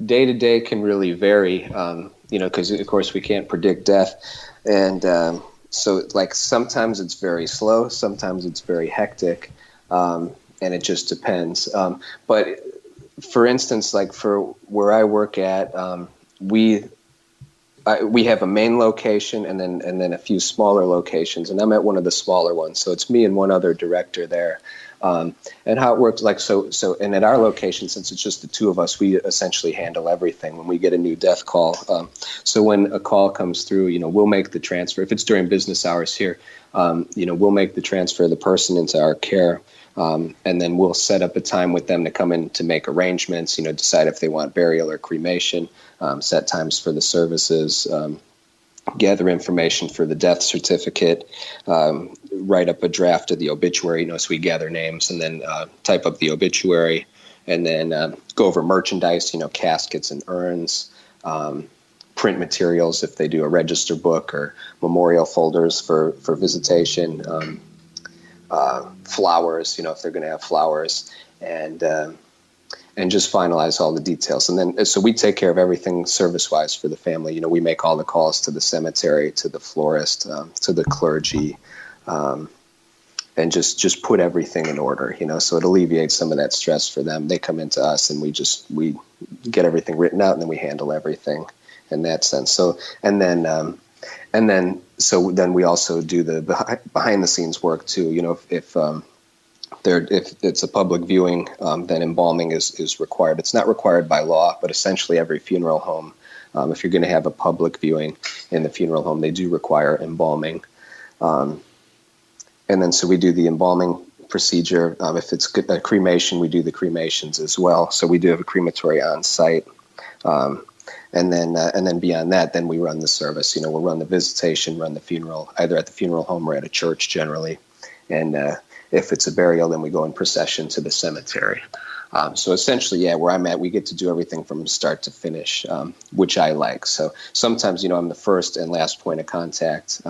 day to day can really vary, because of course we can't predict death. And so, like, sometimes it's very slow, sometimes it's very hectic, and it just depends. But for instance, like for where I work at, we we have a main location and then a few smaller locations, and I'm at one of the smaller ones. So it's me and one other director there. And how it works, like and at our location, since it's just the two of us, we essentially handle everything when we get a new death call. So when a call comes through, we'll make the transfer. If it's during business hours here, we'll make the transfer of the person into our care. And then we'll set up a time with them to come in to make arrangements, decide if they want burial or cremation, set times for the services, gather information for the death certificate, write up a draft of the obituary, so we gather names and then type up the obituary, and then go over merchandise, caskets and urns, print materials if they do a register book, or memorial folders for visitation, flowers, if they're going to have flowers, and just finalize all the details. And then, so we take care of everything service-wise for the family. We make all the calls to the cemetery, to the florist, to the clergy, and just put everything in order, so it alleviates some of that stress for them. They come into us and we get everything written out, and then we handle everything in that sense. So, so then we also do the behind the scenes work too. If it's a public viewing, then embalming is required. It's not required by law, but essentially every funeral home, if you're going to have a public viewing in the funeral home, they do require embalming. And then so we do the embalming procedure. If it's a cremation, we do the cremations as well. So we do have a crematory on site. And then beyond that, then we run the service. We'll run the visitation, run the funeral, either at the funeral home or at a church generally. And if it's a burial, then we go in procession to the cemetery. So essentially, where I'm at, we get to do everything from start to finish, which I like. So sometimes, I'm the first and last point of contact.